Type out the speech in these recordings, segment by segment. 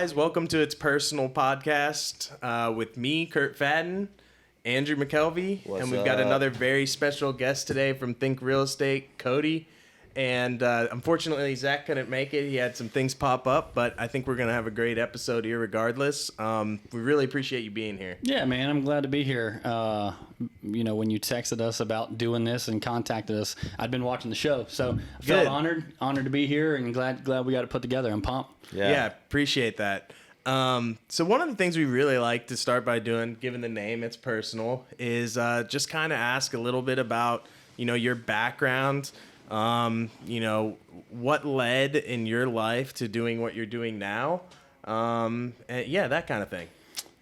guys? Welcome to It's Personal Podcast with me, Kurt Fadden, Andrew McKelvey, and we've got another very special guest today from Think Real Estate, Cody. And unfortunately, Zack couldn't make it. He had some things pop up, but I think we're going to have a great episode here regardless. We really appreciate you being here. Yeah, man, I'm glad to be here. When you texted us about doing this and contacted us, I'd been watching the show. So I felt honored to be here and glad we got it put together. I'm pumped. Yeah, appreciate that. So one of the things we really like to start by doing, given the name, It's Personal, is just kind of ask a little bit about, your background. What led in your life to doing what you're doing now? That kind of thing.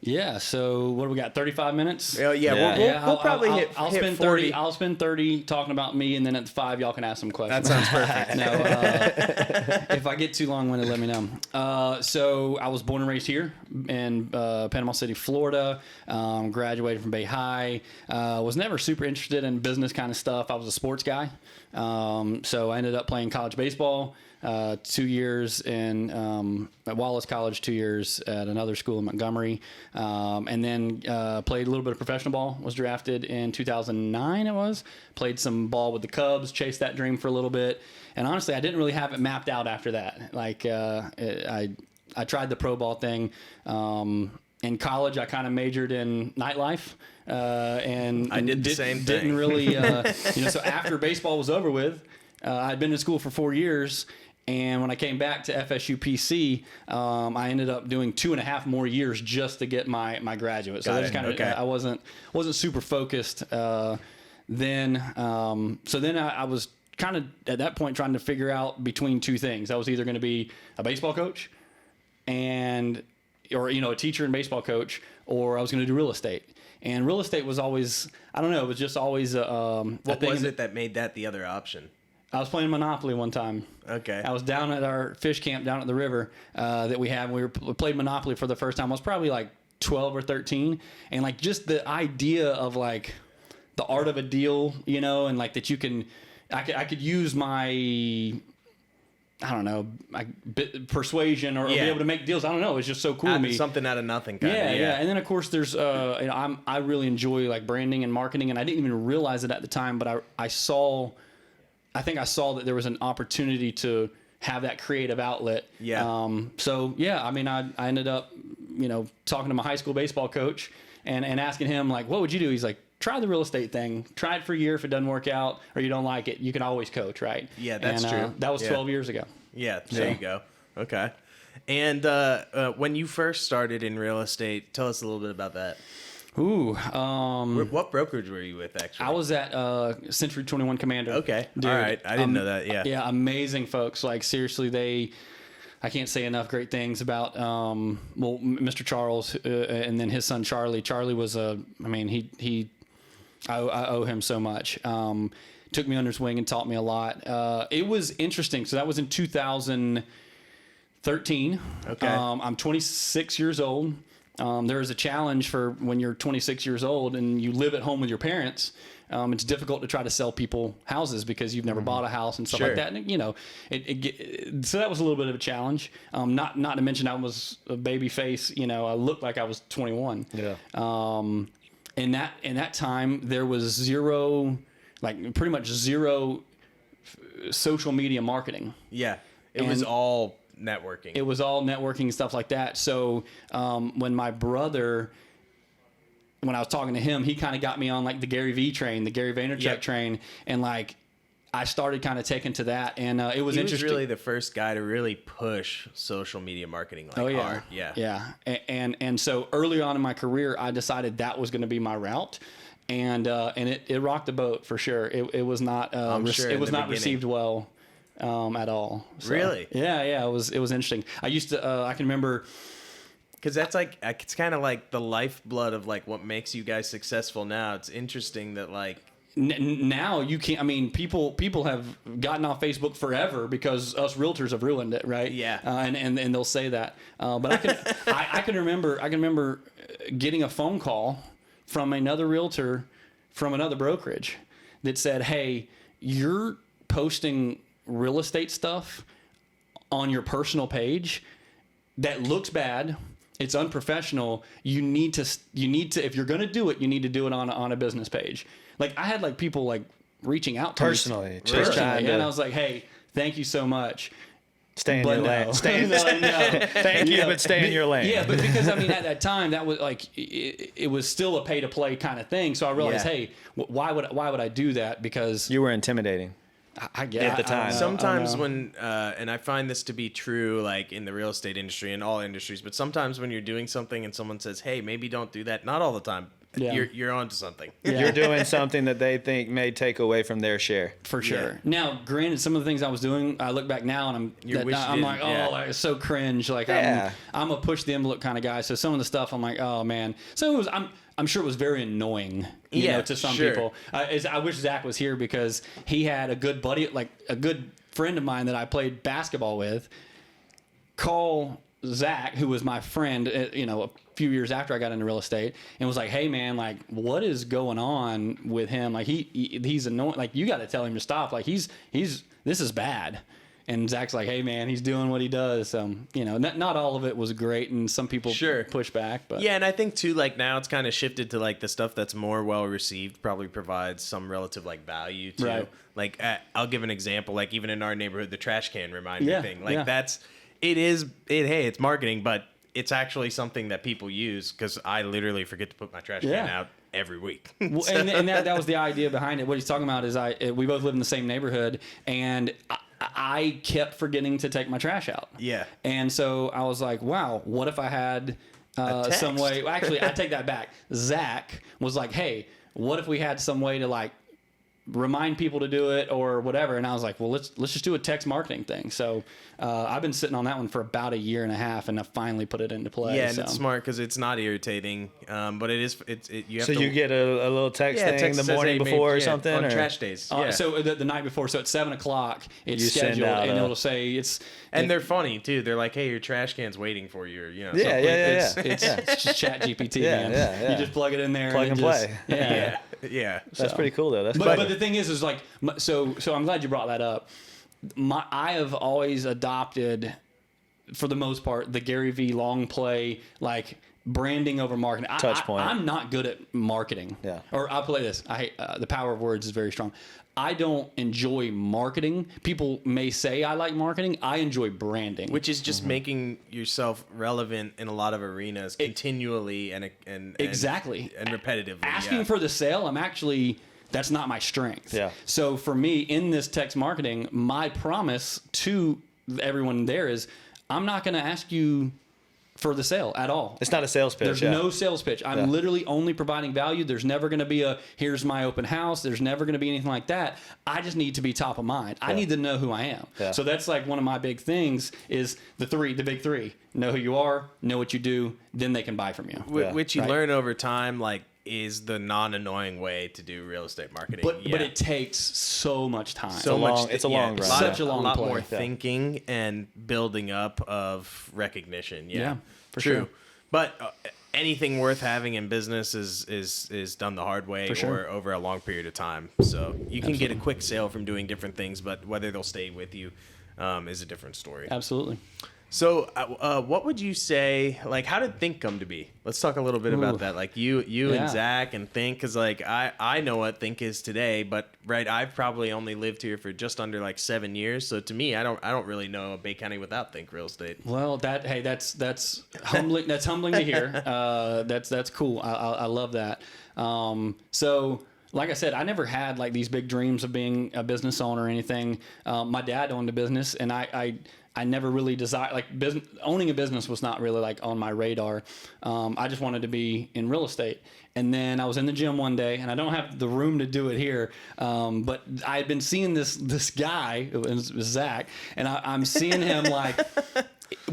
Yeah. So what do we got? 35 minutes? We'll probably hit 40. I'll spend 30 talking about me, and then at 5, y'all can ask some questions. That sounds perfect. If I get too long-winded, let me know. So I was born and raised here in Panama City, Florida. Graduated from Bay High. Was never super interested in business kind of stuff. I was a sports guy. So I ended up playing college baseball. 2 years at Wallace College, 2 years at another school in Montgomery, and then played a little bit of professional ball. Was drafted in 2009. Played some ball with the Cubs, chased that dream for a little bit, and honestly, I didn't really have it mapped out after that. I tried the pro ball thing. In college, I kind of majored in nightlife, and I did the same thing. Didn't really, So after baseball was over with, I'd been in school for 4 years. And when I came back to FSU PC, I ended up doing 2.5 more years just to get my graduate. So that's kind of I wasn't super focused then. So then I was kind of at that point trying to figure out between two things. I was either going to be a baseball coach or a teacher and baseball coach, or I was going to do real estate. And real estate was always, I don't know, it was just always what was it that made that the other option? I was playing Monopoly one time. Okay. I was down at our fish camp down at the river that we have. We played Monopoly for the first time. I was probably like 12 or 13. And just the idea of the art of a deal, and that you can, I could use my, I don't know, persuasion or be able to make deals. I don't know. It's just so cool to me. Something out of nothing. Yeah. And then of course there's, I really enjoy branding and marketing, and I didn't even realize it at the time, but I think I saw that there was an opportunity to have that creative outlet. Yeah. I ended up, talking to my high school baseball coach and asking him what would you do? He's like, try the real estate thing. Try it for a year. If it doesn't work out or you don't like it, you can always coach, right? Yeah, that's true. That was 12 years ago. Yeah, there you go. Okay. And when you first started in real estate, tell us a little bit about that. Ooh. What brokerage were you with, actually? I was at Century 21 Commander. Okay. Dude, all right. I didn't know that. Yeah. Yeah, amazing folks. Seriously, I can't say enough great things about, Mr. Charles and then his son, Charlie. Charlie was I owe him so much. Took me under his wing and taught me a lot. It was interesting. So that was in 2013. Okay. I'm 26 years old. There is a challenge for when you're 26 years old and you live at home with your parents. It's difficult to try to sell people houses because you've never bought a house and stuff like that. And, so that was a little bit of a challenge. Not to mention I was a baby face. I looked like I was 21. Yeah. In that time there was pretty much zero social media marketing. Yeah. It was all networking. It was all networking and stuff like that. So when my brother, when I was talking to him, he kind of got me on the Gary V train, the Gary Vaynerchuk train, and I started kind of taking to that, and it was interesting. He was really the first guy to really push social media marketing hard. Yeah. And so early on in my career, I decided that was going to be my route. And it rocked the boat for sure. It was not it was not received well at all. So, really? Yeah. It was interesting. I used to I can remember, because that's it's kind of like the lifeblood of what makes you guys successful now. It's interesting that now you can't. I mean, people have gotten off Facebook forever because us realtors have ruined it, right? Yeah. And they'll say that. But I can remember getting a phone call from another realtor from another brokerage that said, "Hey, you're posting real estate stuff on your personal page. that looks bad. It's unprofessional. You need to, if you're going to do it, you need to do it on a business page. Like I had like people like reaching out to personally, me and I was like, hey, thank you so much. Stay in your lane. Thank you, but stay in your lane. Yeah, but because I mean, at that time, that was like it was still a pay to play kind of thing. So I realized, hey, why would I do that? Because you were intimidating. I get at the time. Sometimes when, and I find this to be true, like in the real estate industry and all industries, but sometimes when you're doing something and someone says, "Hey, maybe don't do that," not all the time. Yeah. You're onto something. Yeah. You're doing something that they think may take away from their share. For sure. Yeah. Now, granted, some of the things I was doing, I look back now and I'm like, it's so cringe. Like I'm a push the envelope kind of guy. So some of the stuff I'm like, oh man. So it was, I'm sure it was very annoying, you know, to some people. I wish Zack was here because he had a good buddy, like a good friend of mine that I played basketball with, call Zack, who was my friend, you know, a few years after I got into real estate, and was like, hey man, like what is going on with him? Like he's annoying. Like you got to tell him to stop. Like this is bad. And Zack's like, hey man, he's doing what he does. You know, not all of it was great, and some people push back. But yeah, and I think too, like now it's kind of shifted to like the stuff that's more well received probably provides some relative like value too. Right. Like I'll give an example. Like even in our neighborhood, the trash can reminder thing. Like it's marketing, but it's actually something that people use because I literally forget to put my trash can out every week. Well, and that was the idea behind it. What he's talking about is we both live in the same neighborhood, and I kept forgetting to take my trash out. Yeah. And so I was like, wow, what if I had some way? Actually, I take that back. Zack was like, hey, what if we had some way to like remind people to do it or whatever? And I was like, well, let's just do a text marketing thing. So I've been sitting on that one for about 1.5 years, and I finally put it into play. Yeah, and it's smart because it's not irritating, but it is. You have so you get a little text thing the morning before or something on or? trash days. So the night before, so at 7:00, it's scheduled, and it'll say it's. And they're funny too. They're like, "Hey, your trash can's waiting for you." Or, you know, It's just Chat GPT, man. Yeah. You just plug it in there, plug and play. Yeah. That's pretty cool though. But the thing is like, so I'm glad you brought that up. I have always adopted, for the most part, the Gary V long play, like branding over marketing. Touch point. I'm not good at marketing. Yeah. Or I'll play this. I hate the power of words is very strong. I don't enjoy marketing. People may say I like marketing. I enjoy branding, which is just making yourself relevant in a lot of arenas continually and exactly and repetitively. Asking for the sale, that's not my strength. Yeah. So for me, in this text marketing, my promise to everyone there is I'm not going to ask you for the sale at all. It's not a sales pitch. There's no sales pitch. I'm literally only providing value. There's never going to be here's my open house. There's never going to be anything like that. I just need to be top of mind. I need to know who I am. Yeah. So that's like one of my big things is the big three. Know who you are, know what you do, then they can buy from you. Which you learn over time, like, is the non-annoying way to do real estate marketing. But it takes so much time. It's a long run. Such a long lot play. More thinking and building up of recognition. Yeah, for sure. But anything worth having in business is done the hard way or over a long period of time. So you can get a quick sale from doing different things, but whether they'll stay with you is a different story. Absolutely. So, what would you say? Like, how did Think come to be? Let's talk a little bit about that. Like, you and Zack and Think, because like I know what Think is today, but I've probably only lived here for just under like 7 years. So to me, I don't really know Bay County without Think Real Estate. Well, that's humbling. That's humbling to hear. That's cool. I love that. So. Like I said, I never had like these big dreams of being a business owner or anything. My dad owned a business, and I never really desired like owning a business was not really like on my radar. I just wanted to be in real estate. And then I was in the gym one day, and I don't have the room to do it here, but I had been seeing this guy, it was Zack, and I'm seeing him like.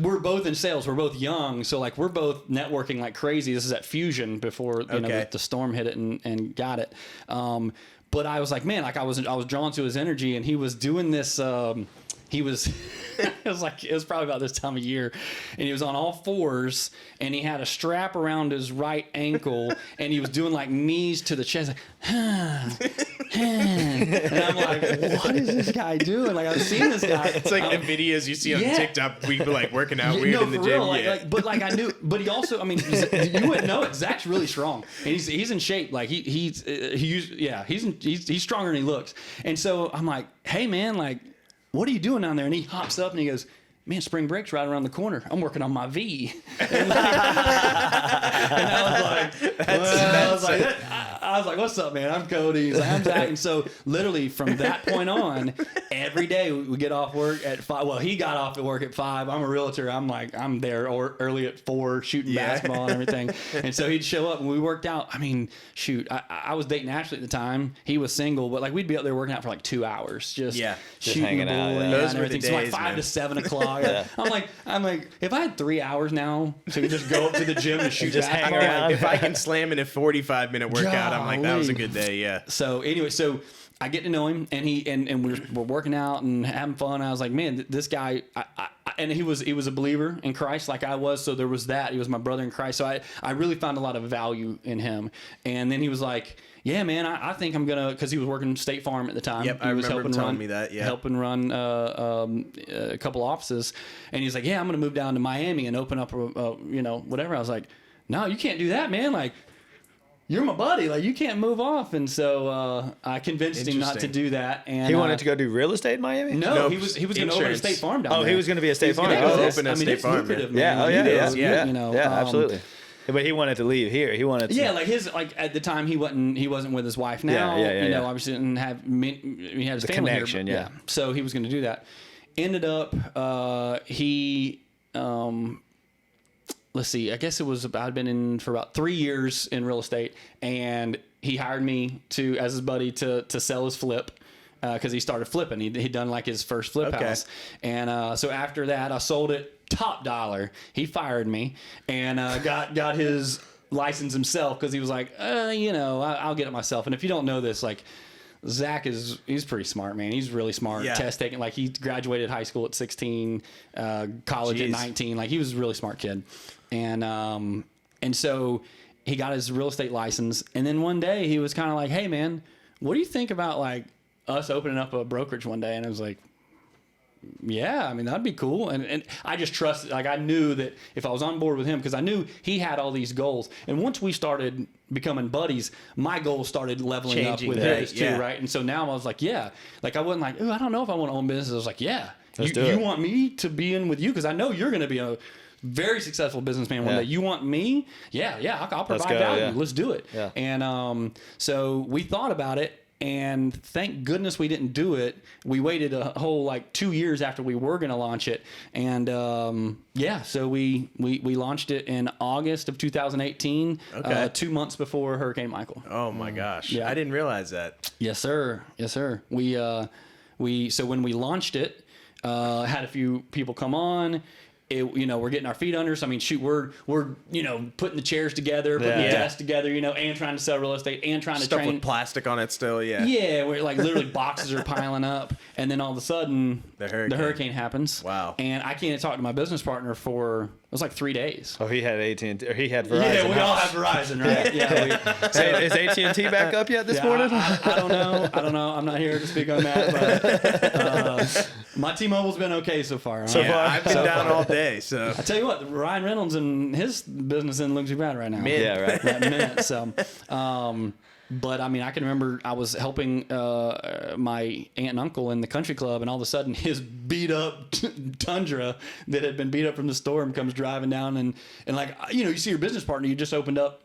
We're both in sales. We're both young, so like we're both networking like crazy. This is at Fusion before the storm hit it and got it. But I was like, man, like I was drawn to his energy, and he was doing this. he was it was probably about this time of year, and he was on all fours, and he had a strap around his right ankle, and he was doing like knees to the chest, like, and I'm like, what is this guy doing? Like, I've seen this guy. It's like the videos you see on TikTok, people like working out weird in the gym. Real, but I knew, but he also, I mean, you wouldn't know it. Zach's really strong, and he's in shape. Like he's stronger than he looks. And so I'm like, hey man, like, what are you doing down there? And he hops up and he goes, man, spring break's right around the corner. I'm working on my V. And I was like, what's up, man? I'm Cody. He's like, I'm Zack. And so literally from that point on, every day we get off work at 5. Well, he got off at work at 5. I'm a realtor. I'm there early at 4 shooting basketball and everything. And so he'd show up and we worked out. I mean, shoot, I was dating Ashley at the time. He was single, but like we'd be up there working out for like 2 hours. Just shooting the bull and everything. So like 5 to 7 o'clock. Yeah. I'm like, if I had 3 hours now to just go up to the gym and shoot just hang around. If I can slam in a 45-minute workout, I'm like, that was a good day. Yeah. So anyway, I get to know him, and we're working out and having fun. I was like, man, this guy, and he was a believer in Christ like I was. So there was that. He was my brother in Christ. So I really found a lot of value in him. And then he was like, yeah, man, I think I'm gonna, because he was working State Farm at the time. Yep, he was remember him telling me that. Yeah, helping run a couple offices, and he's like, yeah, I'm gonna move down to Miami and open up whatever. I was like, no, you can't do that, man. Like, you're my buddy. Like, you can't move off. And so I convinced him not to do that. And he wanted to go do real estate in Miami? No, he was going to open a State Farm down there. Oh, he was going to be a State Farm. Open a State Farm. Absolutely. But he wanted to leave here. He wanted to. Yeah, at the time he wasn't with his wife now. Obviously didn't have he had his the family connection. Here, so he was going to do that. Ended up he. Let's see, I guess I'd been in for about 3 years in real estate, and he hired me as his buddy to sell his flip, because he started flipping. He'd done like his first flip house. And so after that, I sold it top dollar. He fired me and got his license himself, because he was like, I'll get it myself. And if you don't know this, like, Zack he's pretty smart, man. He's really smart. Yeah. Test taking, like, he graduated high school at 16, college at 19. Like, he was a really smart kid. And so he got his real estate license. And then one day he was kind of like, hey man, what do you think about like us opening up a brokerage one day? And I was like, yeah, I mean, that'd be cool. And I just trusted, like, I knew that if I was on board with him, because I knew he had all these goals. And once we started becoming buddies, my goals started leveling up with his too, right? And so now I was like, yeah. Like, I wasn't like, ooh, I don't know if I want to own business. I was like, yeah. You want me to be in with you? Because I know you're going to be a very successful businessman one day. You want me? Yeah, I'll provide value. Yeah. Let's do it. Yeah. And so we thought about it, and thank goodness we didn't do it. We waited a whole like 2 years after we were going to launch it, and so we launched it in August of 2018. 2 months before Hurricane Michael. Oh my gosh! Yeah. I didn't realize that. Yes, sir. So when we launched it, had a few people come on. We're getting our feet under us. I mean, shoot, we're putting the chairs together, putting the desks together, and trying to sell real estate and trying to train. With plastic on it still, yeah. Yeah, we're like literally boxes are piling up, and then all of a sudden the hurricane happens. Wow. And I can't talk to my business partner for it was like 3 days. Oh, he had AT&T, or he had Verizon. Yeah, we all have Verizon, right? Is AT&T back up yet this morning? I don't know. I'm not here to speak on that, but my T-Mobile's been okay so far. I've been down all day. So I tell you what, Ryan Reynolds and his business in looks bad right now. Yeah, right. That minute. So, but I mean, I can remember I was helping my aunt and uncle in the country club, and all of a sudden his beat up Tundra that had been beat up from the storm comes driving down, and like, you see your business partner you just opened up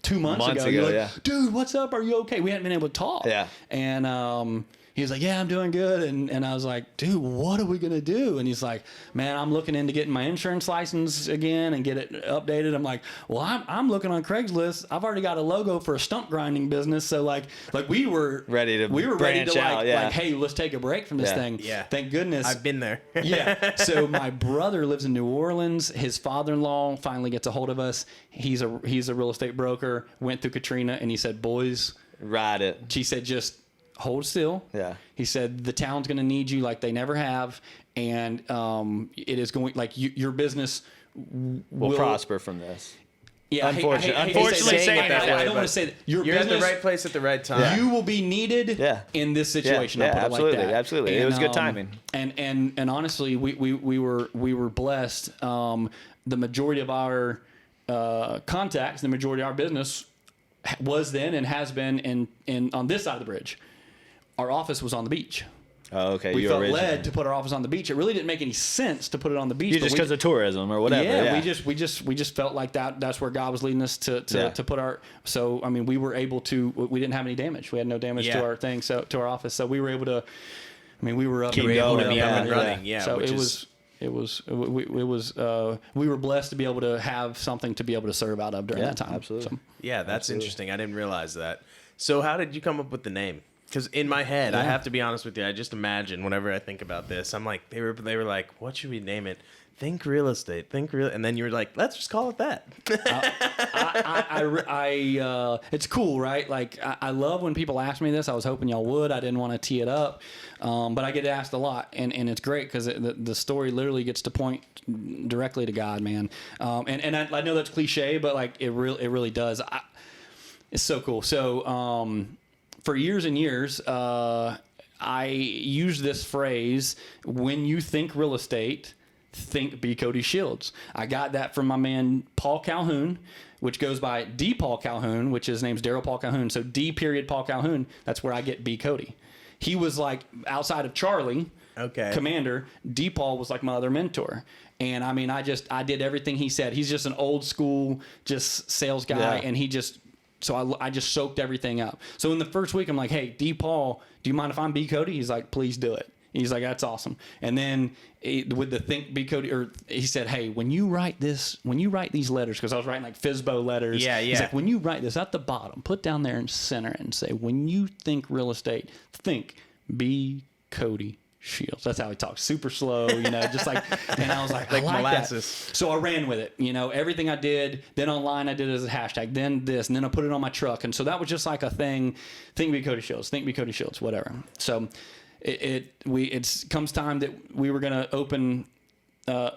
2 months ago. You're like, dude, what's up? Are you okay? We hadn't been able to talk. Yeah. And he was like, yeah, I'm doing good. And I was like, dude, what are we going to do? And he's like, man, I'm looking into getting my insurance license again and get it updated. I'm like, well, I'm looking on Craigslist. I've already got a logo for a stump grinding business. So like we were ready to branch out, like, hey, let's take a break from this thing. Yeah. Thank goodness. I've been there. Yeah. So my brother lives in New Orleans. His father-in-law finally gets a hold of us. He's a real estate broker, went through Katrina, and he said, boys, ride it. She said, just hold still. Yeah. He said, the town's going to need you like they never have. And it is going, like, your business will prosper from this. Yeah, unfortunately, saying it that way. I don't want to say that. You're at the right place at the right time. Yeah. You will be needed in this situation. Yeah, I'll put absolutely, it like that. absolutely. And, it was good timing. And honestly, we were blessed. The majority of our contacts, the majority of our business was then and has been in on this side of the bridge. Our office was on the beach. Oh, okay. We felt led to put our office on the beach. It really didn't make any sense to put it on the beach. Just because of tourism or whatever. Yeah, we just felt like that's where God was leading us to put our. So I mean, we were able to. We didn't have any damage. We had no damage to our thing. So to our office. So we were able to. I mean, we were up. Keep going and be up and running. Yeah. So it was. We were blessed to be able to have something to be able to serve out of during that time. Absolutely. So, yeah, that's interesting. I didn't realize that. So how did you come up with the name? Because in my head, I have to be honest with you, I just imagine whenever I think about this, I'm like, they were like, what should we name it? Think real estate. And then you were like, let's just call it that. It's cool, right? Like, I love when people ask me this. I was hoping y'all would. I didn't want to tee it up, but I get asked a lot, and it's great because the story literally gets to point directly to God, man. And I know that's cliche, but like it really does. It's so cool. So. For years and years, I used this phrase, when you think real estate, think B Cody Shields. I got that from my man Paul Calhoun, which goes by D Paul Calhoun, which his name's Daryl Paul Calhoun. So D period Paul Calhoun, that's where I get B Cody. He was like, outside of Charlie, Commander, D Paul was like my other mentor. And I mean, I did everything he said. He's just an old school, just sales guy, and he just... So I just soaked everything up. So in the first week, I'm like, hey, D. Paul, do you mind if I'm B. Cody? He's like, please do it. He's like, that's awesome. And then with the think B. Cody, or he said, hey, when you write these letters, because I was writing like FSBO letters. Yeah. He's like, when you write this at the bottom, put down there and center it and say, when you think real estate, think B. Cody Shields. That's how he talks. Super slow, just like, and I was like I like molasses. That. So I ran with it, everything I did, then online I did it as a hashtag, then this, and then I put it on my truck. And so that was just like a thing, think B Cody Shields, whatever. So it comes time that we were going to open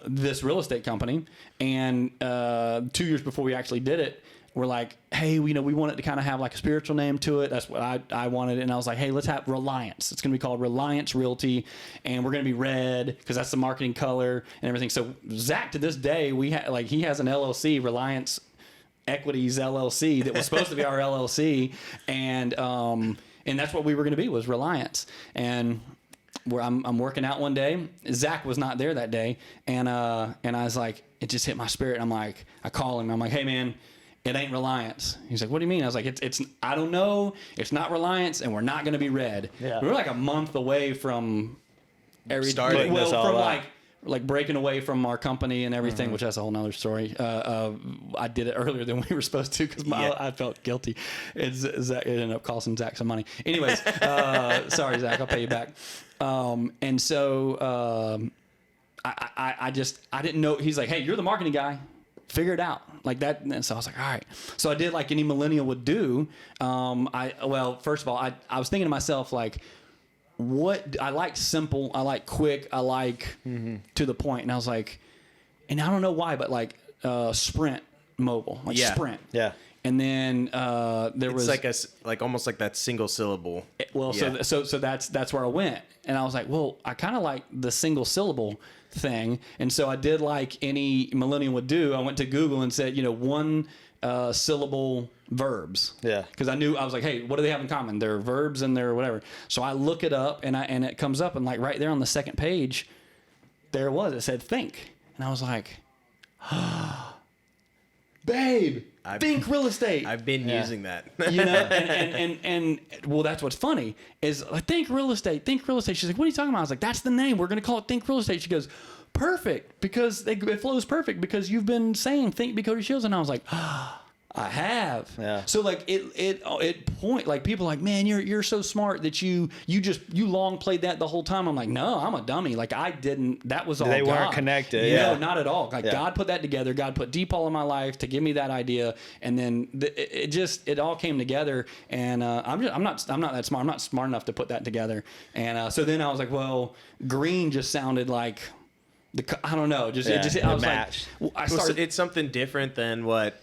this real estate company. And 2 years before we actually did it, we're like, hey, we want it to kind of have like a spiritual name to it. That's what I wanted. And I was like, hey, let's have Reliance. It's going to be called Reliance Realty. And we're going to be red because that's the marketing color and everything. So Zack, to this day, he has an LLC, Reliance Equities LLC, that was supposed to be our LLC. And that's what we were going to be, was Reliance. And I'm working out one day. Zack was not there that day. And I was like, it just hit my spirit. I'm like, I call him. I'm like, hey, man, it ain't Reliance. He's like, what do you mean? I was like, it's I don't know. It's not Reliance, and we're not going to be red. Yeah. We're like a month away from starting this all from like breaking away from our company and everything, which that's a whole nother story. I did it earlier than we were supposed to because I felt guilty. It ended up costing Zack some money. Anyways, sorry, Zack, I'll pay you back. And so I didn't know. He's like, hey, you're the marketing guy. Figure it out like that. And so I was like, all right. So I did like any millennial would do. First of all, I was thinking to myself, like, what I like simple, I like quick, I like to the point. And I was like, and I don't know why, but like Sprint Mobile, like Sprint. Yeah. And then was like almost like that single syllable. So that's where I went. And I was like, well, I kind of like the single syllable thing. And so I did like any millennial would do. I went to Google and said, one syllable verbs. Yeah. Because I was like, hey, what do they have in common? They're verbs and they're whatever. So I look it up and it comes up, and like right there on the second page, there it was. It said think. And I was like, babe, think real estate. I've been using that. And well, that's what's funny is think real estate. She's like, what are you talking about? I was like, that's the name. We're going to call it Think Real Estate. She goes, perfect, because it flows perfect because you've been saying think B Cody Shields. And I was like, I have. Yeah. So like it point like people are like, man, you're so smart that you long played that the whole time. I'm like, no, I'm a dummy. Like I didn't. That was all They God. weren't connected. No, Yeah. not at all. Like God put that together. God put DePaul in my life to give me that idea, and then it all came together. And I'm not that smart. I'm not smart enough to put that together. And so then I was like, well, green just sounded like. I don't know. I was matched. like, I started. It's something different than what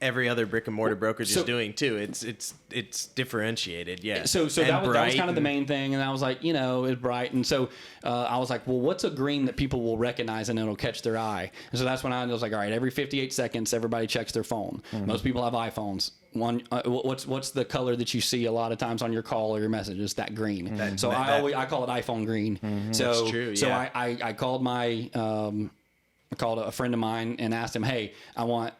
every other brick and mortar brokerage is doing too. It's differentiated. Yeah. So that was kind of the main thing. And I was like, it's bright. And so I was like, well, what's a green that people will recognize and it'll catch their eye? And so that's when I was like, all right, every 58 seconds, everybody checks their phone. Mm-hmm. Most people have iPhones. What's the color that you see a lot of times on your call or your messages? That green. Mm-hmm. So I call it iPhone green. Mm-hmm. So that's true, yeah. So I called I called a friend of mine and asked him, hey, I want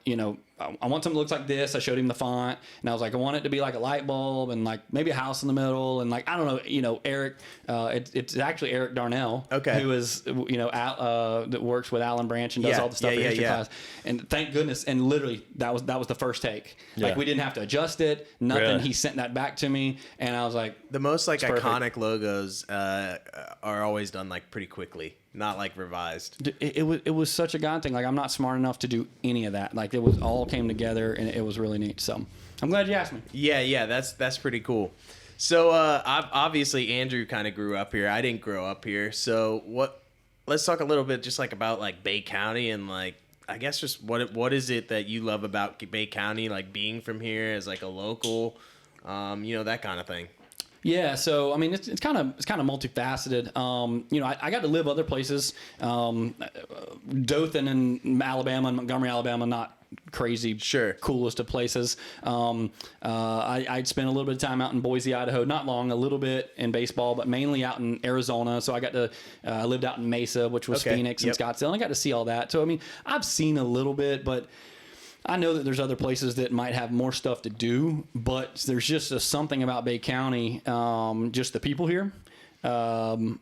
something that looks like this. I showed him the font, and I was like, I want it to be like a light bulb and like maybe a house in the middle, and like I don't know, Eric. It's actually Eric Darnell, who is that works with Alan Branch and does all the stuff for history class. And thank goodness, and literally that was the first take. Yeah. Like we didn't have to adjust it, nothing. Really? He sent that back to me, and I was like, the most like iconic logos are always done like pretty quickly. Not like revised. It was such a God thing. Like I'm not smart enough to do any of that. Like it was all came together and it was really neat. So I'm glad you asked me. Yeah, that's pretty cool. So obviously Andrew kind of grew up here. I didn't grow up here. So let's talk a little bit just like about like Bay County and like I guess just what is it that you love about Bay County, like being from here as like a local, that kind of thing. Yeah, so I mean, it's kind of multifaceted. I got to live other places. Dothan in Alabama and Montgomery, Alabama, not crazy, coolest of places. I'd spent a little bit of time out in Boise, Idaho, not long, a little bit in baseball, but mainly out in Arizona. So I got to lived out in Mesa, which was Phoenix and Scottsdale, and I got to see all that. So I mean, I've seen a little bit, but I know that there's other places that might have more stuff to do, but there's just something about Bay County, just the people here, that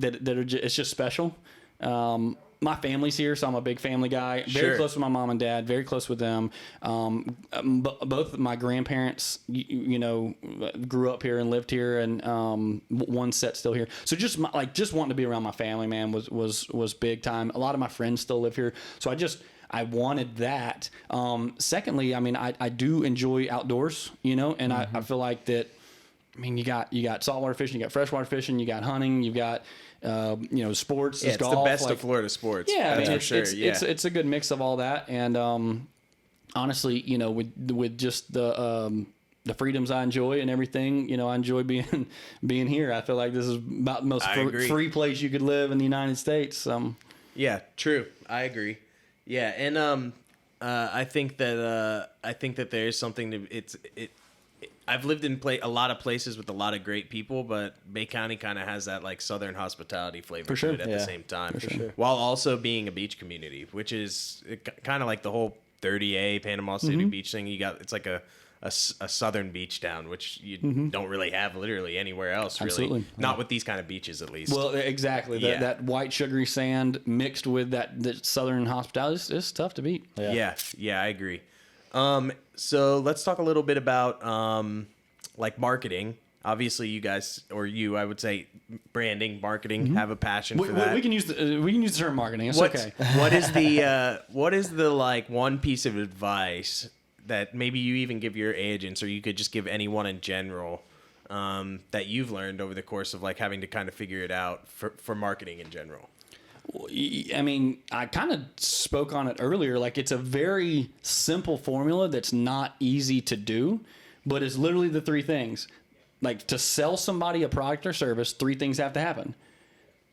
are it's just special. My family's here, so I'm a big family guy. Very close with my mom and dad. Very close with them. Both of my grandparents, grew up here and lived here, and one set still here. So just wanting to be around my family, man, was big time. A lot of my friends still live here, so I wanted that. Secondly, I mean, I do enjoy outdoors, and I feel like that. I mean, you got saltwater fishing, you got freshwater fishing, you got hunting, you've got sports. Yeah, it's golf, the best of Florida sports. Yeah, that's for sure. It's a good mix of all that, and honestly, with just the freedoms I enjoy and everything, I enjoy being here. I feel like this is about the most free place you could live in the United States. Yeah, true. I agree. Yeah, and I think that there is something to I've lived in a lot of places with a lot of great people, but Bay County kind of has that like Southern hospitality flavor to it at the same time, while also being a beach community, which is kind of like the whole 30A Panama City beach thing. It's like a southern beach town, which you don't really have literally anywhere else, really. Absolutely. Not with these kind of beaches, at least. Well, exactly. That white sugary sand mixed with that southern hospitality is tough to beat. Yeah, I agree. So let's talk a little bit about like marketing. Obviously, you guys, or you, I would say, branding, marketing, have a passion for that. We can use the term marketing. It's okay. What is the like one piece of advice that maybe you even give your agents, or you could just give anyone in general, that you've learned over the course of like having to kind of figure it out for marketing in general? I mean, I kind of spoke on it earlier. Like, it's a very simple formula that's not easy to do, but it's literally the three things. Like, to sell somebody a product or service, three things have to happen.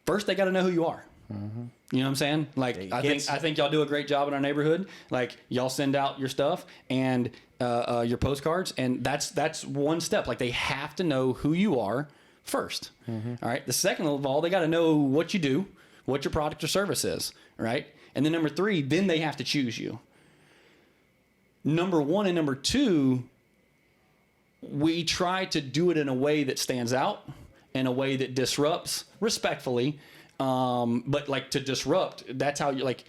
First, they got to know who you are. Mm-hmm. You know what I'm saying? Like, I think y'all do a great job in our neighborhood. Like, y'all send out your stuff and your postcards, and that's one step. Like, they have to know who you are first. Mm-hmm. All right. The second of all, they got to know what you do, what your product or service is, right? And then number three, then they have to choose you. Number one and number two, we try to do it in a way that stands out, in a way that disrupts respectfully. But like, to disrupt, that's how you like,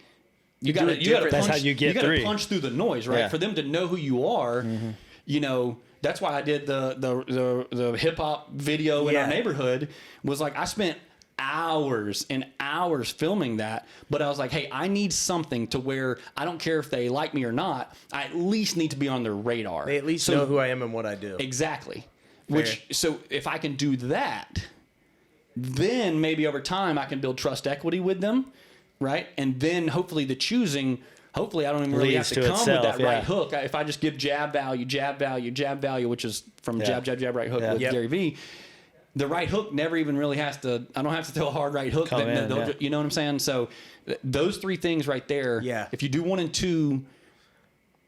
You got to That's how you get you through. punch through the noise, right? Yeah. For them to know who you are, you know, that's why I did the hip hop video in our neighborhood. Was like I spent hours and hours filming that, but I was like, hey, I need something to where I don't care if they like me or not. I at least need to be on their radar. They at least know who I am and what I do. Exactly. Fair. So if I can do that, then maybe over time I can build trust equity with them, right? And then hopefully I don't even really have to come with that right hook. If I just give jab value, which is from jab, right hook with Gary Vee, the right hook never even really has to, I don't have to throw a hard right hook. You know what I'm saying? So those three things right there, if you do 1 and 2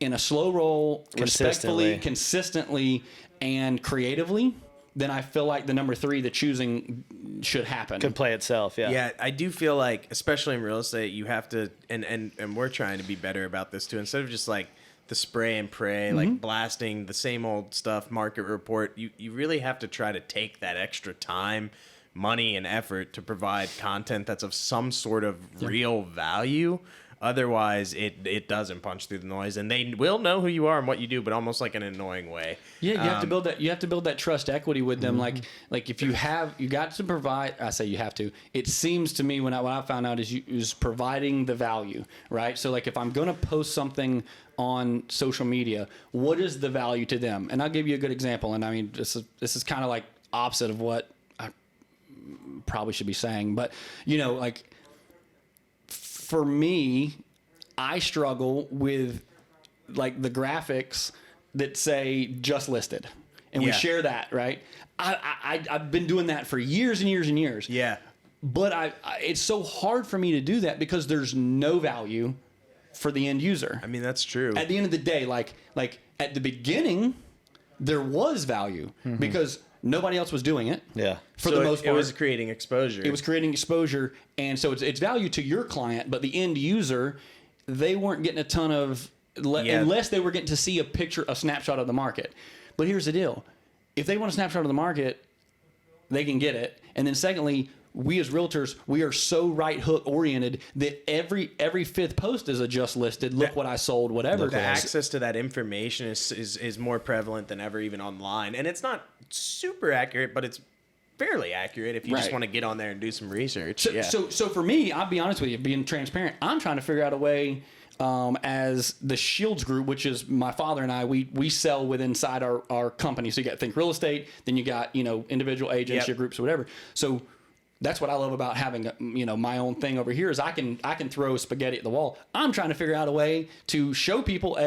in a slow roll, respectfully, consistently, and creatively, then I feel like the number 3, the choosing, should happen. Could play itself, Yeah, I do feel like, especially in real estate, you have to, and we're trying to be better about this too. Instead of just like the spray and pray, like blasting the same old stuff, market report, you really have to try to take that extra time, money, and effort to provide content that's of some sort of real value. Otherwise, it doesn't punch through the noise, and they will know who you are and what you do, but almost like an annoying way. Yeah, you have to build that. You have to build that trust equity with them. Like if you got to provide. I say you have to. It seems to me what I found out is providing the value, right? So like if I'm going to post something on social media, what is the value to them? And I'll give you a good example. And I mean, this is kind of like opposite of what I probably should be saying, but you know, like. For me, I struggle with like the graphics that say just listed, and we share that, right? I've been doing that for years and years and years. Yeah. But it's so hard for me to do that because there's no value for the end user. I mean, that's true. At the end of the day, like at the beginning, there was value because nobody else was doing it. Yeah. For the most part. It was creating exposure. It was creating exposure. And so it's value to your client, but the end user, they weren't getting a ton of, unless they were getting to see a snapshot of the market. But here's the deal. If they want a snapshot of the market, they can get it. And then secondly, we as realtors, we are so right hook oriented that every fifth post is a just listed. Look what I sold, whatever. The access to that information is more prevalent than ever, even online. And it's not super accurate, but it's fairly accurate if you just want to get on there and do some research. So for me, I'll be honest with you, being transparent, I'm trying to figure out a way. As the Shields group, which is my father and I, we sell inside our company. So you got Think Real Estate, then you got individual agents, your groups, or whatever. So that's what I love about having my own thing over here is I can throw spaghetti at the wall. I'm trying to figure out a way to show people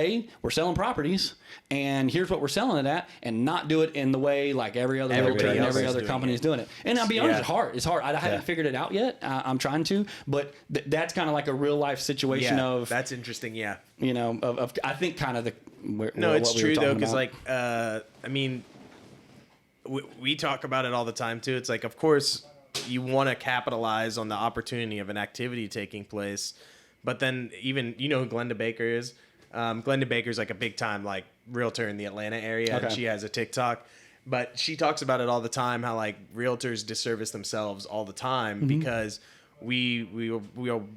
we're selling properties and here's what we're selling it at, and not do it in the way like every other realtor and every other company is doing it. And I'll be honest, it's hard. I haven't figured it out yet. I'm trying to, but that's kind of like a real life situation of that's interesting. Yeah, of I think kind of it's true though, because I mean, we talk about it all the time too. It's like, of course, you want to capitalize on the opportunity of an activity taking place, but then even who Glenda Baker is. Glenda Baker's like a big time like realtor in the Atlanta area, and she has a TikTok, but she talks about it all the time how like realtors disservice themselves all the time because we'll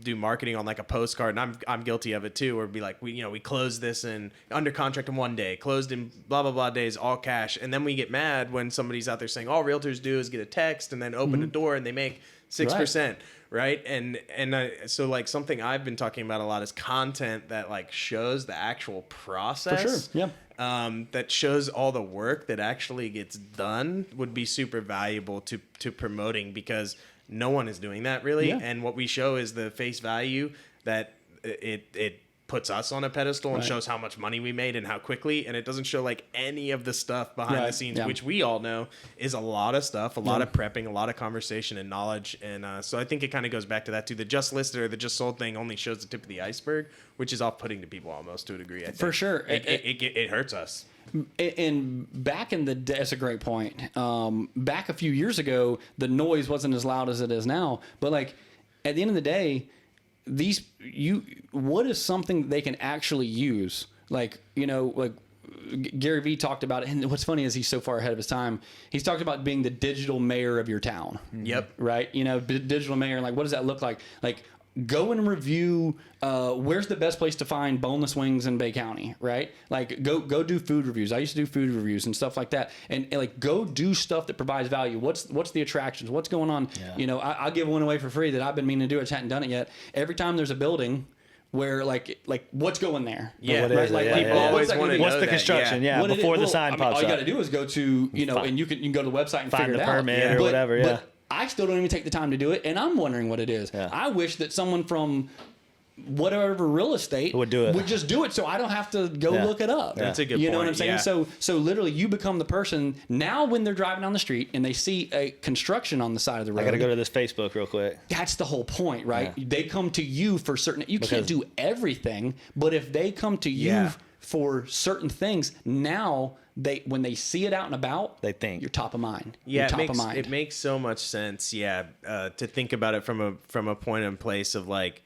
do marketing on like a postcard, and I'm guilty of it too, or be like we closed this in under contract in 1 day, closed in blah blah blah days, all cash, and then we get mad when somebody's out there saying all realtors do is get a text and then open the door and they make 6%, right? And so like something I've been talking about a lot is content that like shows the actual process. For sure. Yeah. That shows all the work that actually gets done would be super valuable to promoting, because no one is doing that really. And what we show is the face value that it puts us on a pedestal and shows how much money we made and how quickly, and it doesn't show like any of the stuff behind the scenes, which we all know is a lot of stuff, a lot of prepping, a lot of conversation and knowledge. And so I think it kind of goes back to that too. The just listed or the just sold thing only shows the tip of the iceberg, which is off-putting to people almost to a degree. I think. For sure. It hurts us. And back in the day, that's a great point. Back a few years ago, the noise wasn't as loud as it is now. But like at the end of the day, what is something they can actually use? Like Gary Vee talked about it, and what's funny is he's so far ahead of his time. He's talked about being the digital mayor of your town. Yep. Right. Digital mayor. Like, what does that look like? Like, go and review where's the best place to find boneless wings in Bay County, right? Like go do food reviews. I used to do food reviews and stuff like that, and like go do stuff that provides value. What's the attractions? What's going on? Yeah. I'll give one away for free that I've been meaning to do. I just hadn't done it yet. Every time there's a building where like what's going there? Yeah, what is right? It? People always want to know what's the construction? Yeah, before the sign pops all you got up. to do is go to and you can go to the website and find figure the it out. permit or whatever. Yeah. But I still don't even take the time to do it, and I'm wondering what it is. Yeah. I wish that someone from whatever real estate would do it. Would just do it, so I don't have to go look it up. That's a good point. You know what I'm saying? Yeah. So literally, you become the person now when they're driving down the street and they see a construction on the side of the road. I got to go to this Facebook real quick. That's the whole point, right? Yeah. They come to you for certain. You can't do everything, but if they come to you for certain things, now when they see it out and about, they think you're top of mind. Yeah, you're it makes so much sense. Yeah, to think about it from a point and place of like,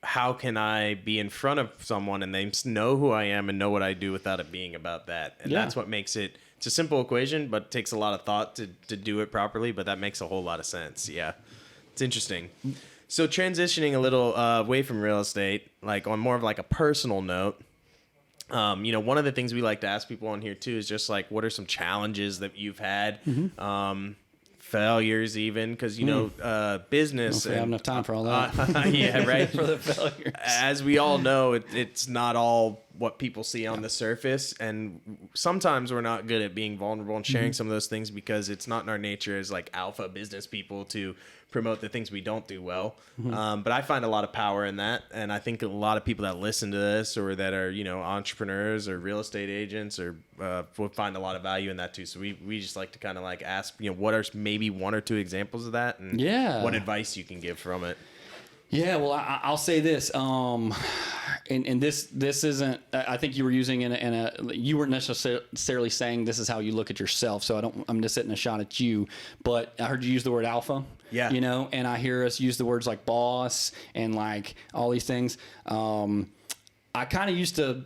how can I be in front of someone and they know who I am and know what I do without it being about that? And that's what makes it. It's a simple equation, but it takes a lot of thought to do it properly. But that makes a whole lot of sense. Yeah, it's interesting. So transitioning a little away from real estate, like on more of like a personal note. One of the things we like to ask people on here too is just like, what are some challenges that you've had, failures even, because business. I don't have enough time for all that. Yeah, right. For the failures. As we all know, it's not all what people see on the surface, and sometimes we're not good at being vulnerable and sharing some of those things because it's not in our nature as like alpha business people to promote the things we don't do well. But I find a lot of power in that, and I think a lot of people that listen to this or that are entrepreneurs or real estate agents or will find a lot of value in that too. So we just like to kind of like ask what are maybe one or two examples of that, and what advice you can give from it. Yeah, well, I'll say this, and this isn't. I think you were using you weren't necessarily saying this is how you look at yourself. So I'm just hitting a shot at you, but I heard you use the word alpha. Yeah. And I hear us use the words like boss and like all these things. I kind of used to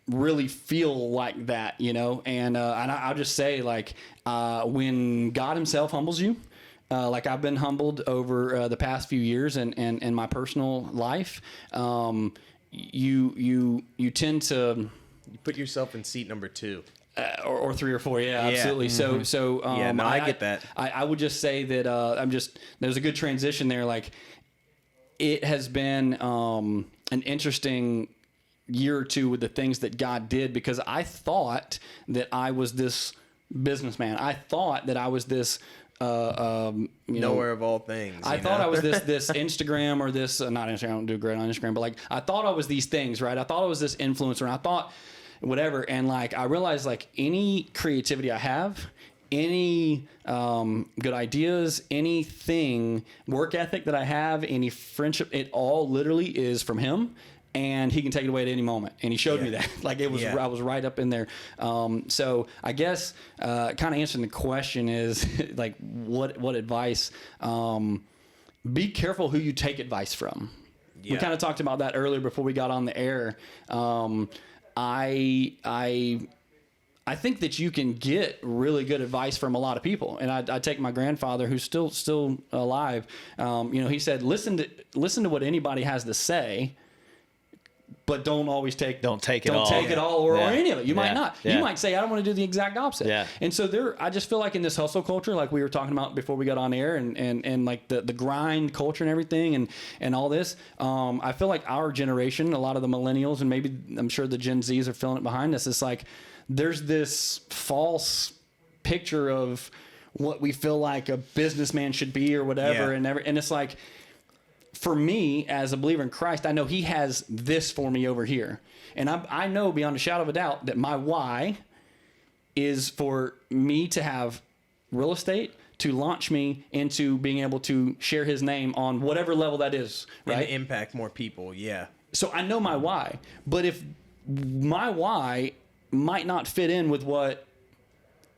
really feel like that, and I'll just say like when God Himself humbles you. Like I've been humbled over the past few years and my personal life. You tend to put yourself in seat number 2. Or 3 or 4, yeah, absolutely. Mm-hmm. So I get that. I would just say that there's a good transition there. Like it has been an interesting year or two with the things that God did, because I thought that I was this businessman. I thought that I was this. Nowhere of all things. I thought I was this Instagram or this not Instagram. I don't do great on Instagram, but like I thought I was these things, right? I thought I was this influencer, and I thought whatever. And like I realized, like any creativity I have, any good ideas, anything, work ethic that I have, any friendship, it all literally is from Him. And He can take it away at any moment. And He showed me that. Like it was, I was right up in there. So I guess kind of answering the question is like, what advice? Be careful who you take advice from. Yeah. We kind of talked about that earlier before we got on the air. I think that you can get really good advice from a lot of people. And I take my grandfather, who's still alive. He said, listen to what anybody has to say. But don't take it all or any of it. You might not. Yeah. You might say, I don't want to do the exact opposite. Yeah. And so I just feel like in this hustle culture, like we were talking about before we got on air, and like the grind culture and everything and all this, I feel like our generation, a lot of the millennials, and maybe I'm sure the Gen Zs are feeling it behind us. It's like there's this false picture of what we feel like a businessman should be or whatever, and it's like, for me, as a believer in Christ, I know He has this for me over here. And I know beyond a shadow of a doubt that my why is for me to have real estate to launch me into being able to share His name on whatever level that is, right? And impact more people, yeah. So I know my why. But if my why might not fit in with what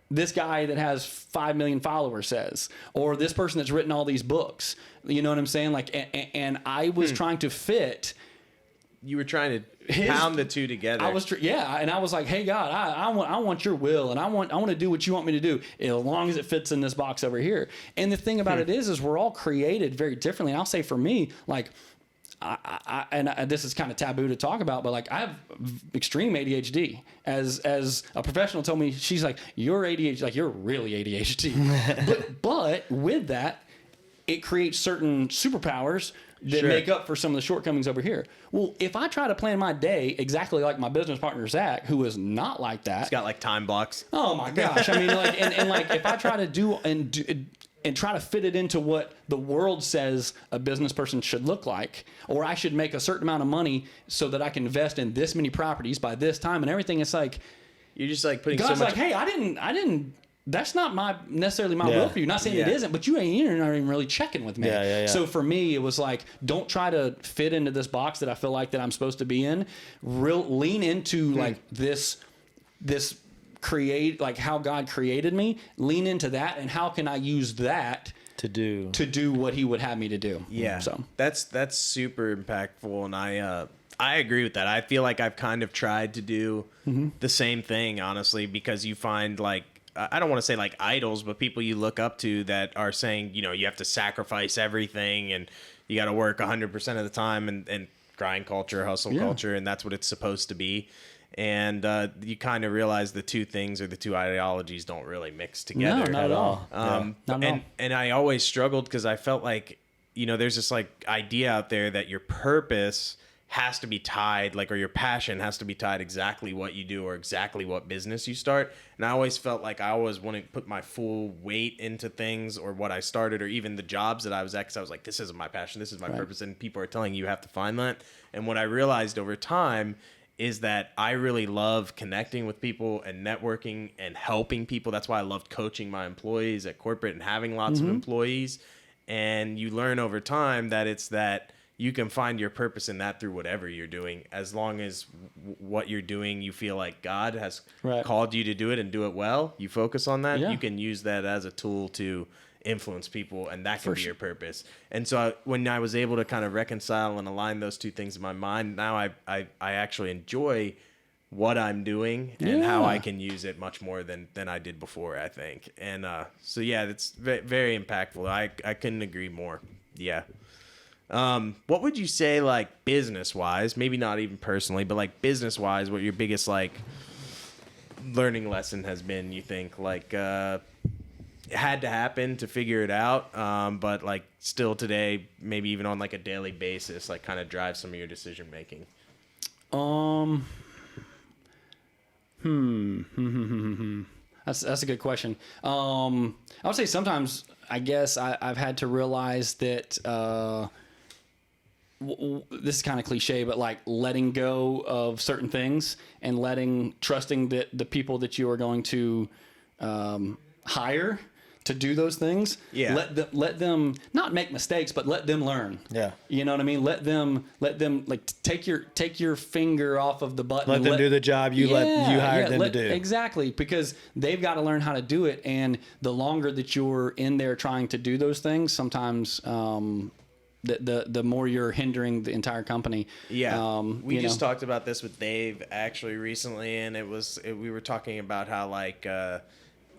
this guy that has 5 million followers says, or this person that's written all these books, you know what I'm saying? Like, and I was trying to fit you were trying to pound the two together. I was and I was like, hey God, I want your will, and I want to do what you want me to do, as long as it fits in this box over here. And the thing about it is we're all created very differently. And I'll say for me, like, this is kind of taboo to talk about, but like I have extreme ADHD. As a professional told me, she's like, you're ADHD, like you're really ADHD. but with that, it creates certain superpowers that make up for some of the shortcomings over here. Well, if I try to plan my day exactly like my business partner Zack, who is not like that, he's got like time blocks. Oh my gosh! I mean, like, and like if I try to do and try to fit it into what the world says a business person should look like, or I should make a certain amount of money so that I can invest in this many properties by this time and everything, it's like you're just like putting God's so much. Like, hey, I didn't. That's not necessarily my will for you. Not saying it isn't, but you're not even really checking with me. So for me, it was like, don't try to fit into this box that I feel like that I'm supposed to be in. Lean into like this create, like how God created me. Lean into that, and how can I use that to do what He would have me to do. Yeah. So that's super impactful, and I agree with that. I feel like I've kind of tried to do the same thing, honestly, because you find like, I don't want to say like idols, but people you look up to that are saying, you know, you have to sacrifice everything and you got to work 100% of the time, and grind culture, hustle culture, and that's what it's supposed to be. And you kind of realize the two things, or the two ideologies, don't really mix together. No, not at all. And I always struggled because I felt like, you know, there's this like idea out there that your purpose has to be tied, like, or your passion has to be tied exactly what you do or exactly what business you start. And I always felt like I always want to put my full weight into things, or what I started, or even the jobs that I was at, because I was like, this isn't my passion, this is my purpose. And people are telling you have to find that. And what I realized over time is that I really love connecting with people and networking and helping people. That's why I loved coaching my employees at corporate and having lots of employees. And you learn over time that it's that you can find your purpose in that through whatever you're doing, as long as what you're doing, you feel like God has called you to do it and do it well. You focus on that. You can use that as a tool to influence people, and that can be your purpose. And so when I was able to kind of reconcile and align those two things in my mind, now I actually enjoy what I'm doing and how I can use it much more than I did before, I think. And so yeah, it's very impactful. I couldn't agree more. Yeah. What would you say, like, business-wise, maybe not even personally, but like business-wise, what your biggest like learning lesson has been, you think, like, it had to happen to figure it out, but like still today, maybe even on like a daily basis, like kind of drive some of your decision making? That's a good question. I would say sometimes, I guess I've had to realize that this is kind of cliche, but like letting go of certain things and trusting that the people that you are going to hire to do those things, let them not make mistakes, but let them learn. Yeah, you know what I mean. Let them like take your finger off of the button. Let them do the job you hired them to do. Exactly, because they've got to learn how to do it, and the longer that you're in there trying to do those things, sometimes the more you're hindering the entire company. Yeah, we just talked about this with Dave actually recently, and we were talking about how like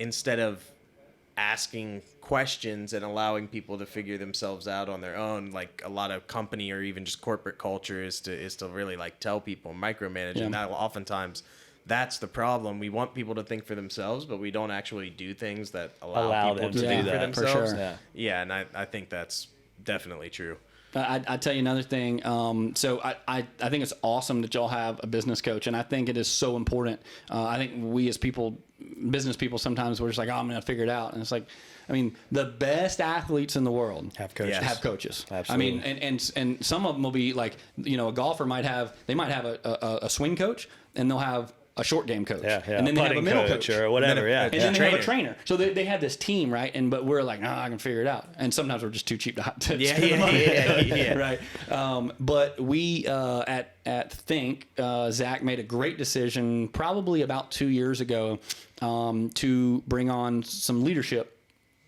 instead of asking questions and allowing people to figure themselves out on their own, like a lot of company or even just corporate culture is to really like tell people, micromanage, and that oftentimes that's the problem. We want people to think for themselves, but we don't actually do things that allow people to think for themselves. For sure. Yeah, and I think that's definitely true. I tell you another thing. So I think it's awesome that y'all have a business coach, and I think it is so important. I think we as people, business people, sometimes we're just like, oh, I'm going to figure it out. And it's like, I mean, the best athletes in the world have coaches. Absolutely. I mean, and some of them will be like, you know, a golfer might have a swing coach, and they'll have a short game coach, and then they have a middle coach or whatever, and then they have a trainer. So they have this team, right? But we're like, I can figure it out. And sometimes we're just too cheap to spend the money, right? But we at Think, Zack made a great decision probably about 2 years ago to bring on some leadership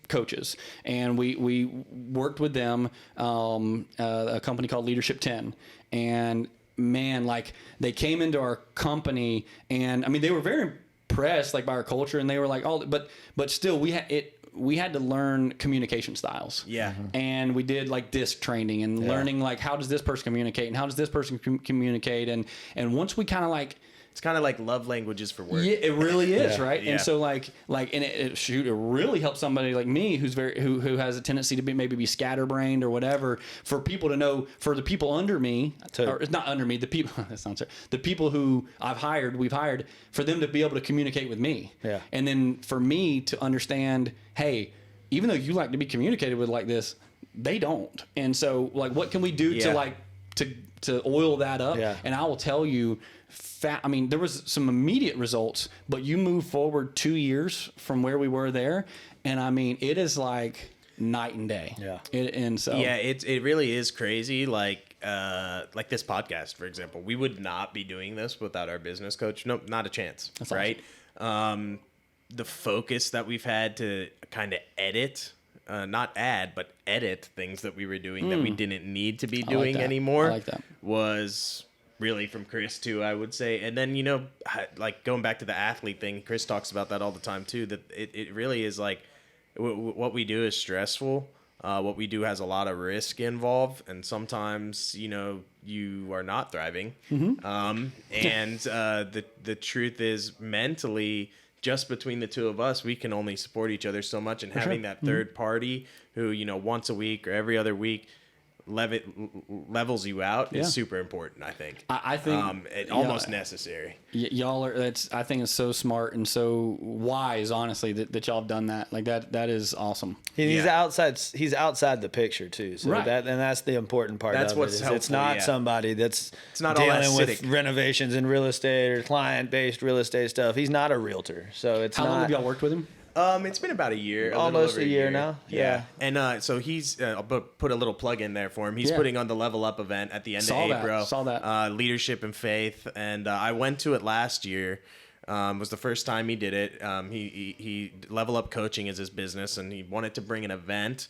coaches, and we worked with them, a company called Leadership 10, and man, like they came into our company, and I mean, they were very impressed like by our culture, and they were like, but still we had to learn communication styles. Yeah. And we did like disc training and learning like how does this person communicate and how does this person communicate, and once we kind of like, it's kind of like love languages for work. Yeah, it really is, right? Yeah. And so like, and it really helps somebody like me who's who has a tendency to be scatterbrained or whatever. For people to know, for the people under me, or it's not under me, the people that's not the people who we've hired, for them to be able to communicate with me. Yeah. And then for me to understand, hey, even though you like to be communicated with like this, they don't. And so like, what can we do to like to oil that up? Yeah. And I will tell you. I mean, there was some immediate results, but you move forward 2 years from where we were there, and I mean, it is like night and day. Yeah. It really is crazy. Like this podcast, for example, we would not be doing this without our business coach. Nope, not a chance. That's right. Awesome. The focus that we've had to kind of edit. Not add, but edit things that we were doing that we didn't need to be doing anymore. I like that. Was really from Chris too, I would say. And then, like going back to the athlete thing, Chris talks about that all the time too, that it really is like what we do is stressful. What we do has a lot of risk involved. And sometimes, you are not thriving. Mm-hmm. And the truth is mentally, just between the two of us, we can only support each other so much. And having that third party who, once a week or every other week, levels you out is super important. I think. I think almost necessary. Y'all are. I think it's so smart and so wise. Honestly, that y'all have done that. Like that. That is awesome. He's outside. He's outside the picture too. So right. That's the important part. That's of what's it. helpful. It's not somebody that's not dealing with renovations in real estate or client-based real estate stuff. He's not a realtor, so it's How long have y'all worked with him? It's been about a year. Almost a year now. Yeah. And so he's, I'll put a little plug in there for him. He's putting on the Level Up event at the end of April. Saw that. Leadership and Faith. And I went to it last year. Was the first time he did it. He Level Up Coaching is his business, and he wanted to bring an event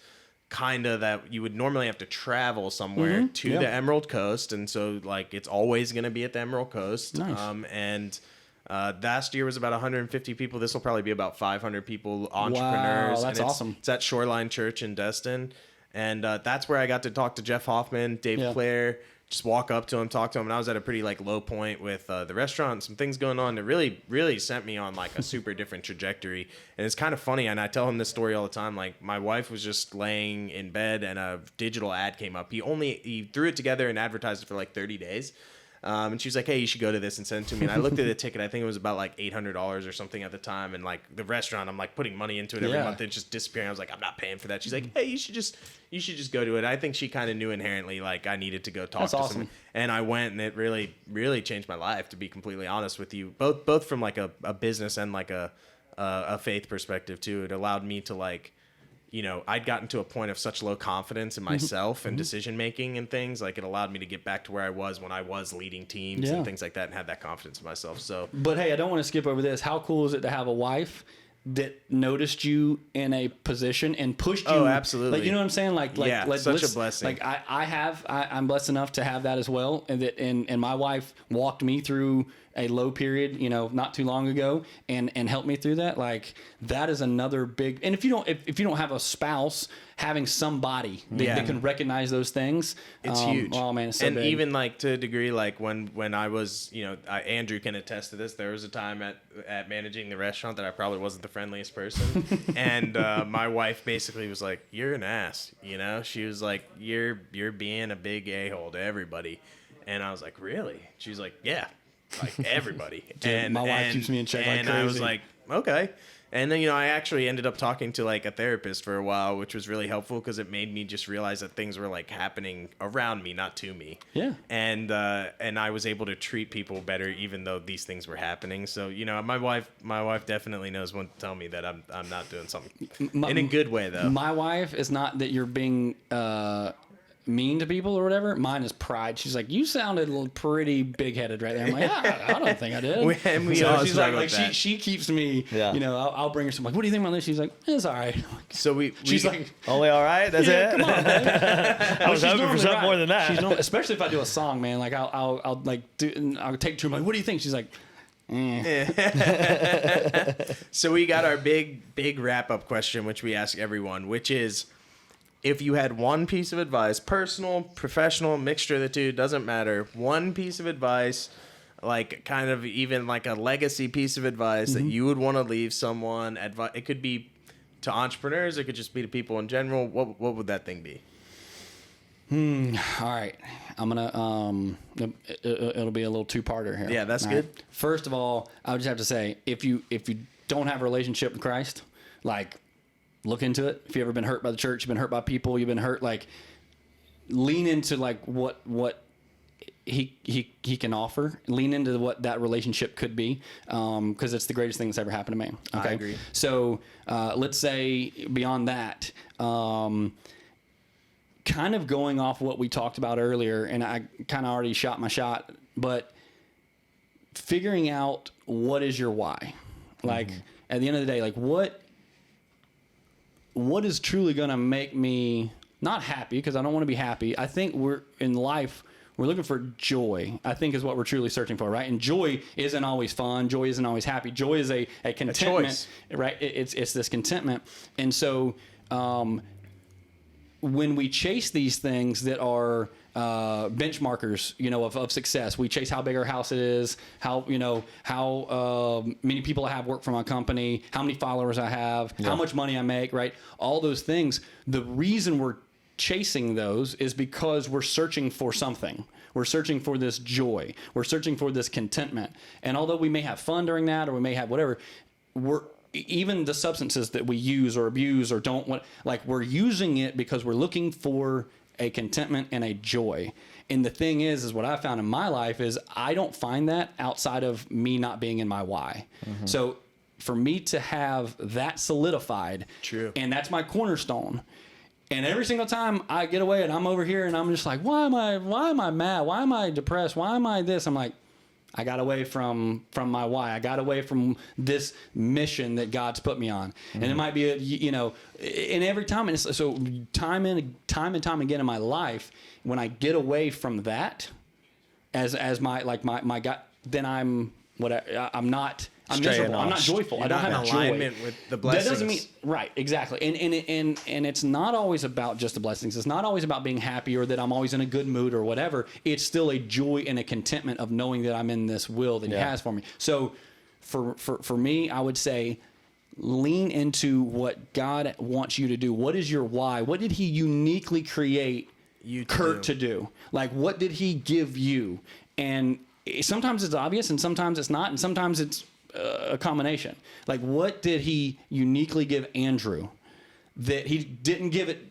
kind of that you would normally have to travel somewhere to the Emerald Coast. And so like it's always going to be at the Emerald Coast. Nice. Last year was about 150 people. This will probably be about 500 people, entrepreneurs. Wow, that's awesome. It's at Shoreline Church in Destin. And that's where I got to talk to Jeff Hoffman, Dave Clare, just walk up to him, talk to him. And I was at a pretty like low point with the restaurant and some things going on that really, really sent me on like a super different trajectory. And it's kind of funny. And I tell him this story all the time. Like my wife was just laying in bed and a digital ad came up. He threw it together and advertised it for like 30 days. And she was like, hey, you should go to this and send it to me. And I looked at the ticket. I think it was about like $800 or something at the time. And like the restaurant, I'm like putting money into it every month. And it's just disappearing. I was like, I'm not paying for that. She's like, hey, you should just go to it. I think she kind of knew inherently like I needed to go talk to someone. And I went, and it really, really changed my life, to be completely honest with you. Both from like a business and like a faith perspective too. It allowed me to like, I'd gotten to a point of such low confidence in myself and decision making and things. Like it allowed me to get back to where I was when I was leading teams and things like that, and had that confidence in myself. So, but hey, I don't want to skip over this. How cool is it to have a wife that noticed you in a position and pushed you? Oh, absolutely. Like, you know what I'm saying? Like such a blessing. Like I'm blessed enough to have that as well. And my wife walked me through a low period, not too long ago, and helped me through that. Like that is another big. And if you don't have a spouse, having somebody that can recognize those things, it's huge. Oh man, it's so and big. Even like to a degree, like when I was, Andrew can attest to this. There was a time at managing the restaurant that I probably wasn't the friendliest person, and my wife basically was like, "You're an ass," She was like, "You're being a big a-hole to everybody," and I was like, "Really?" She was like, "Yeah." Like everybody. Dude, and my wife keeps me in check like crazy. I was like, okay. And then, I actually ended up talking to like a therapist for a while, which was really helpful because it made me just realize that things were like happening around me, not to me. Yeah. And I was able to treat people better even though these things were happening. So, my wife definitely knows when to tell me that I'm not doing something in a good way though. My wife is not that you're being mean to people or whatever. Mine is pride. She's like, you sounded pretty big-headed right there. I'm like, I don't think I did. We so all she's struggle like with that. she keeps me, you know, I'll bring her some, like, what do you think about this? She's like, it's all right. So she's like, only all right? That's yeah, it? come on, man. I was hoping for something more than that. She's especially if I do a song, man. Like I'll like I'll take it to her. I'm like, what do you think? She's like, So we got our big wrap-up question, which we ask everyone, which is, if you had one piece of advice, personal, professional, mixture of the two, doesn't matter, one piece of advice, like kind of even like a legacy piece of advice that you would want to leave someone, it could be to entrepreneurs, it could just be to people in general, what would that thing be? All right. I'm gonna it'll be a little two-parter here. Yeah, that's all good. Right? First of all, I would just have to say, if you don't have a relationship with Christ, like, look into it. If you've ever been hurt by the church, you've been hurt by people, you've been hurt, like, lean into like what he can offer. Lean into what that relationship could be, because it's the greatest thing that's ever happened to me. Okay? I agree. So let's say beyond that, kind of going off what we talked about earlier, and I kind of already shot my shot, but figuring out what is your why. Like, at the end of the day, like, what is truly going to make me not happy, because I don't want to be happy. I think we're looking for joy, I think, is what we're truly searching for, right? And joy isn't always fun. Joy isn't always happy. Joy is a contentment, right? It's this contentment. And so when we chase these things that are benchmarkers, you know, of success, we chase how big our house is, how many people I have work for my company, how many followers I have, how much money I make, right? All those things. The reason we're chasing those is because we're searching for something. We're searching for this joy. We're searching for this contentment. And although we may have fun during that, or we may have whatever, even the substances that we use or abuse or don't want, like, we're using it because we're looking for a contentment and a joy. And the thing is what I found in my life is I don't find that outside of me not being in my why. So for me to have that solidified, and that's my cornerstone. And every single time I get away and I'm over here and I'm just like, why am I mad? Why am I depressed? Why am I this? I'm like, I got away from my why. I got away from this mission that God's put me on. And it might be, and every time, and so time and time again in my life, when I get away from that as my God, then I'm not. I'm miserable. I'm not joyful. I don't have alignment joy with the blessings. That doesn't mean right, exactly. And it's not always about just the blessings. It's not always about being happy or that I'm always in a good mood or whatever. It's still a joy and a contentment of knowing that I'm in this will that He has for me. So for me, I would say lean into what God wants you to do. What is your why? What did He uniquely create Kurt to do? Like, what did He give you? And sometimes it's obvious and sometimes it's not, and sometimes it's a combination. Like, what did He uniquely give Andrew that He didn't give it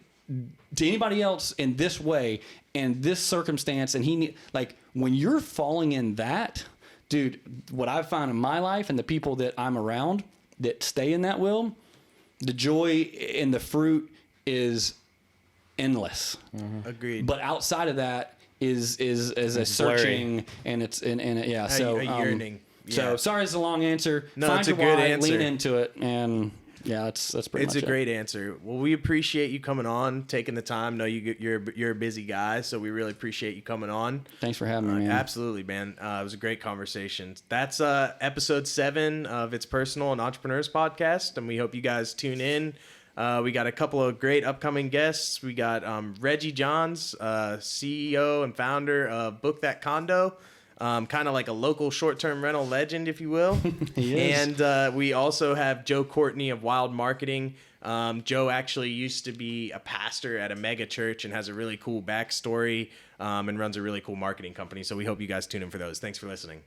to anybody else in this way and this circumstance? And like, when you're falling in that, dude, what I've found in my life and the people that I'm around that stay in that will, the joy and the fruit is endless. Agreed. But outside of that is a searching blurry. And it's so a yearning. So sorry, it's a long answer. No, Find it's a your good why, answer. lean into it, and that's pretty much it. It's a great answer. Well, we appreciate you coming on, taking the time. No, you're a busy guy, so we really appreciate you coming on. Thanks for having me, man. Absolutely, man. It was a great conversation. That's episode 7 of It's Personal and Entrepreneurs podcast, and we hope you guys tune in. We got a couple of great upcoming guests. We got Reggie Johns, CEO and founder of Book That Condo. Kind of like a local short-term rental legend, if you will. He is. And we also have Joe Courtney of Wild Marketing. Joe actually used to be a pastor at a mega church and has a really cool backstory and runs a really cool marketing company. So we hope you guys tune in for those. Thanks for listening.